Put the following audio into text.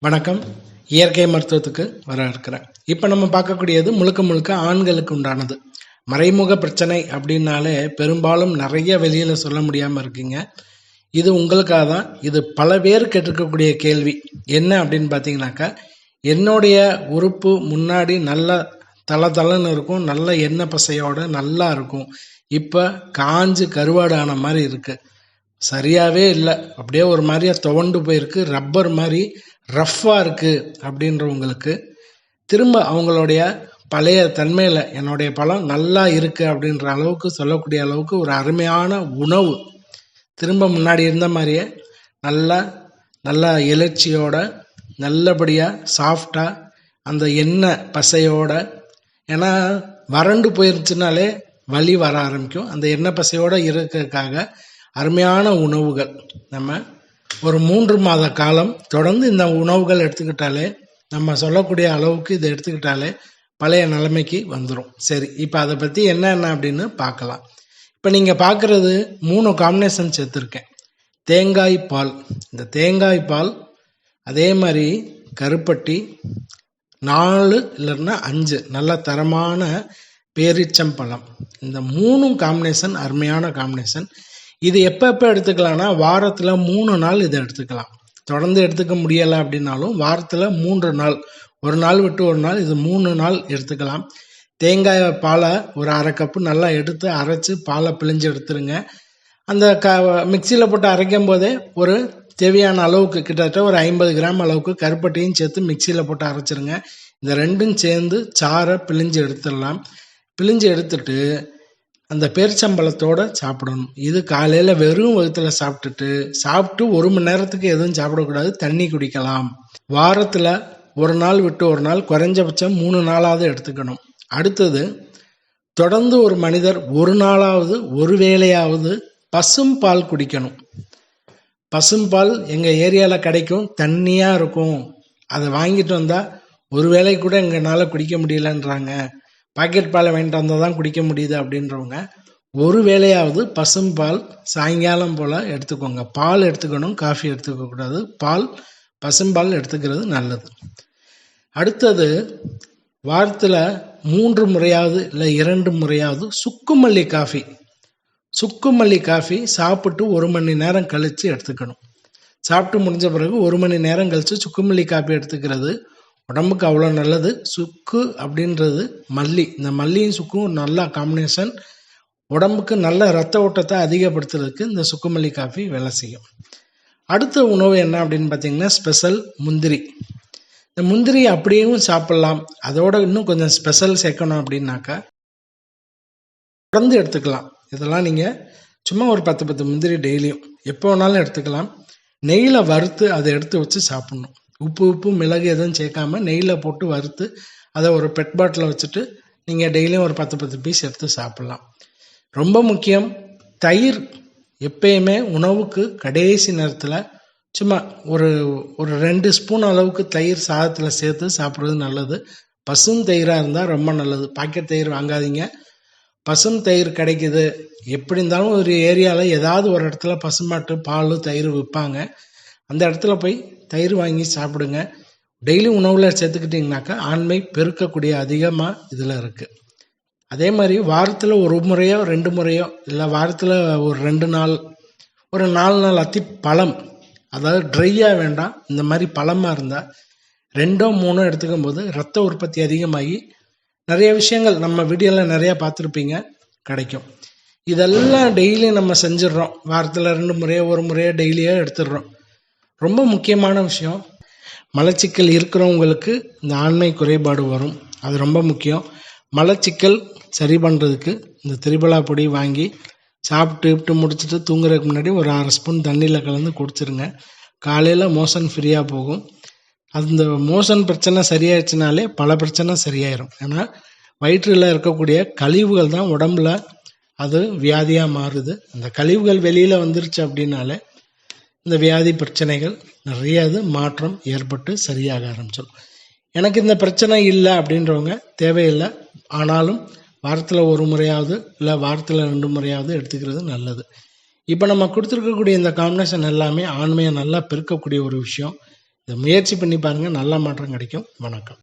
வணக்கம். இயற்கை மருத்துவத்துக்கு இருக்கிறேன். இப்போ நம்ம பார்க்கக்கூடியது முழுக்க முழுக்க ஆண்களுக்கு உண்டானது. மறைமுக பிரச்சனை அப்படின்னாலே பெரும்பாலும் நிறைய வெளியில் சொல்ல முடியாமல் இருக்கீங்க. இது உங்களுக்காக தான். இது பல பேர் கேட்டிருக்கக்கூடிய கேள்வி என்ன அப்படின்னு பார்த்தீங்கன்னாக்கா, என்னுடைய உறுப்பு முன்னாடி நல்ல தளன்னு இருக்கும், நல்ல எண்ணெய் பசையோட நல்லா இருக்கும், இப்போ காஞ்சு கருவாடு ஆன மாதிரி இருக்கு, சரியாகவே இல்லை, அப்படியே ஒரு மாதிரியா துவண்டு போயிருக்கு, ரப்பர் மாதிரி ரஃப்பாக இருக்குது அப்படின்றவங்களுக்கு திரும்ப அவங்களுடைய பழைய தன்மையில் என்னுடைய பழம் நல்லா இருக்குது அப்படின்ற அளவுக்கு சொல்லக்கூடிய அளவுக்கு ஒரு அருமையான உணவு, திரும்ப முன்னாடி இருந்த மாதிரியே நல்லா எழுச்சியோட நல்லபடியாக சாஃப்டாக அந்த எண்ணெய் பசையோட, ஏன்னா வறண்டு போயிருச்சுனாலே வலி வர ஆரம்பிக்கும், அந்த எண்ணெய் பசையோடு இருக்கிறதுக்காக அருமையான உணவுகள். நம்ம ஒரு 3 மாத காலம் தொடர்ந்து இந்த உணவுகள் எடுத்துக்கிட்டாலே, நம்ம சொல்லக்கூடிய அளவுக்கு இதை எடுத்துக்கிட்டாலே பழைய நிலைமைக்கு வந்துடும். சரி, இப்போ அதை பற்றி என்னென்ன அப்படின்னு பார்க்கலாம். இப்போ நீங்கள் பார்க்குறது 3 காம்பினேஷன் சேர்த்துருக்கேன். தேங்காய் பால், இந்த தேங்காய் பால், அதே மாதிரி கருப்பட்டி 4 இல்லைன்னா 5 நல்ல தரமான பேரிச்சம்பழம். இந்த 3 காம்பினேஷன் அருமையான காம்பினேஷன். இது எப்போ எடுத்துக்கலாம்னா, வாரத்தில் 3 நாள் இதை எடுத்துக்கலாம். தொடர்ந்து எடுத்துக்க முடியலை அப்படின்னாலும் வாரத்தில் 3 நாள், ஒரு நாள் விட்டு ஒரு நாள், இது 3 நாள் எடுத்துக்கலாம். தேங்காய் பாலை ஒரு 1/2 கப்பு நல்லா எடுத்து அரைச்சி பாலை பிழிஞ்சு எடுத்துருங்க. அந்த மிக்சியில் போட்டு அரைக்கும் போதே ஒரு தேவையான அளவுக்கு கிட்டத்தட்ட ஒரு 50 கிராம் அளவுக்கு கருப்பட்டியும் சேர்த்து மிக்சியில் போட்டு அரைச்சிருங்க. இந்த ரெண்டும் சேர்ந்து சாறை பிழிஞ்சு எடுத்துடலாம். பிழிஞ்சு எடுத்துட்டு அந்த பேரிச்சம்பழத்தோடு சாப்பிடணும். இது காலையில் வெறும் வயிற்றுல சாப்பிட்டு 1 மணி நேரத்துக்கு எதுவும் சாப்பிடக்கூடாது, தண்ணி குடிக்கலாம். வாரத்தில் ஒரு நாள் விட்டு ஒரு நாள், குறைஞ்சபட்சம் 3 நாளாவது எடுத்துக்கணும். அடுத்தது, தொடர்ந்து ஒரு மனிதர் ஒரு நாளாவது ஒரு வேளையாவது பசும் பால் குடிக்கணும். பசும்பால் எங்கள் ஏரியாவில் கிடைக்கும், தண்ணியாக இருக்கும், அதை வாங்கிட்டு வந்தால் ஒரு வேளை கூட எங்களால் குடிக்க முடியலன்றாங்க, பாக்கெட் பாலை வாங்கிட்டு வந்தால் தான் குடிக்க முடியுது அப்படின்றவங்க ஒரு வேளையாவது பசும்பால் சாயங்காலம் போல் எடுத்துக்கோங்க. பால் எடுத்துக்கணும், காஃபி எடுத்துக்கக்கூடாது. பசும்பால் எடுத்துக்கிறது நல்லது. அடுத்தது, வாரத்தில் 3 முறையாவது இல்லை 2 முறையாவது சுக்குமல்லி காஃபி சாப்பிட்டு 1 மணி நேரம் கழித்து எடுத்துக்கணும். சாப்பிட்டு முடிஞ்ச பிறகு 1 மணி நேரம் கழித்து சுக்குமல்லி காஃபி எடுத்துக்கிறது உடம்புக்கு அவ்வளோ நல்லது. சுக்கு அப்படின்றது மல்லி, இந்த மல்லியும் சுக்கும் நல்ல காம்பினேஷன். உடம்புக்கு நல்ல ரத்த ஓட்டத்தை அதிகப்படுத்துறதுக்கு இந்த சுக்குமல்லி காஃபி வேலை செய்யும். அடுத்த உணவு என்ன அப்படின்னு பார்த்தீங்கன்னா, ஸ்பெஷல் முந்திரி. இந்த முந்திரி அப்படியும் சாப்பிட்லாம். அதோட இன்னும் கொஞ்சம் ஸ்பெஷல் சேர்க்கணும் அப்படின்னாக்கா தொடர்ந்து எடுத்துக்கலாம். இதெல்லாம் நீங்கள் சும்மா ஒரு 10 முந்திரி டெய்லியும் எப்போ வேணாலும் எடுத்துக்கலாம். நெய்யில் வறுத்து அதை எடுத்து வச்சு சாப்பிட்ணும். உப்பு மிளகு எதுவும் சேர்க்காம நெய்யில் போட்டு வறுத்து அதை ஒரு பெட் பாட்டில் வச்சுட்டு நீங்கள் டெய்லியும் ஒரு 10 பீஸ் எடுத்து சாப்பிட்லாம். ரொம்ப முக்கியம், தயிர் எப்பயுமே உணவுக்கு கடைசி நேரத்தில் சும்மா ஒரு 2 ஸ்பூன் அளவுக்கு தயிர் சாதத்தில் சேர்த்து சாப்பிட்றது நல்லது. பசும் தயிராக இருந்தால் ரொம்ப நல்லது. பாக்கெட் தயிர் வாங்காதீங்க. பசும் தயிர் கிடைக்குது, எப்படி இருந்தாலும் ஒரு ஏரியாவில் ஏதாவது ஒரு இடத்துல பசுமாட்டு பால் தயிர் விற்பாங்க, அந்த இடத்துல போய் தயிர் வாங்கி சாப்பிடுங்க. டெய்லி உணவில் சேர்த்துக்கிட்டிங்கனாக்கா ஆண்மை பெருக்கக்கூடிய அதிகமாக இதில் இருக்குது. அதே மாதிரி வாரத்தில் 1 முறையோ 2 முறையோ, இல்லை வாரத்தில் ஒரு 2 நாள், ஒரு 4 நாள் அத்தி பழம், அதாவது ட்ரையாக வேண்டாம், இந்த மாதிரி பழமாக இருந்தால் 2 3 எடுத்துக்கும் போது ரத்த உற்பத்தி அதிகமாகி நிறைய விஷயங்கள் நம்ம வீடியோவில் நிறையா பார்த்துருப்பீங்க கிடைக்கும். இதெல்லாம் டெய்லி நம்ம செஞ்சிடறோம். வாரத்தில் 2 முறையோ 1 முறையோ டெய்லியோ எடுத்துடுறோம். ரொம்ப முக்கியமான விஷயம், மலச்சிக்கல் இருக்கிறவங்களுக்கு இந்த ஆண்மை குறைபாடு வரும், அது ரொம்ப முக்கியம். மலச்சிக்கல் சரி பண்ணுறதுக்கு இந்த திரிபலா பொடி வாங்கி சாப்பிட்டு முடிச்சுட்டு தூங்குறதுக்கு முன்னாடி ஒரு 1/2 ஸ்பூன் தண்ணியில் கலந்து குடிச்சிருங்க. காலையில் மோஷன் ஃப்ரீயாக போகும். அந்த மோஷன் பிரச்சனை சரியாயிடுச்சுனாலே பல பிரச்சனை சரியாயிடும். ஏன்னா வயிற்றில் இருக்கக்கூடிய கழிவுகள் தான் உடம்புல அது வியாதியாக மாறுது. அந்த கழிவுகள் வெளியில் வந்துருச்சு அப்படின்னாலே இந்த வியாதி பிரச்சனைகள் நிறைய மாற்றம் ஏற்பட்டு சரியாக ஆரம்பிச்சிடும். எனக்கு இந்த பிரச்சனை இல்லை அப்படின்றவங்க தேவையில்லை, ஆனாலும் வாரத்தில் 1 முறையாவது இல்லை வாரத்தில் 2 முறையாவது எடுத்துக்கிறது நல்லது. இப்போ நம்ம கொடுத்துருக்கக்கூடிய இந்த காம்பினேஷன் எல்லாமே ஆண்மையை நல்லா பெருக்கக்கூடிய ஒரு விஷயம். இதை முயற்சி பண்ணி பாருங்கள், நல்ல மாற்றம் கிடைக்கும். வணக்கம்.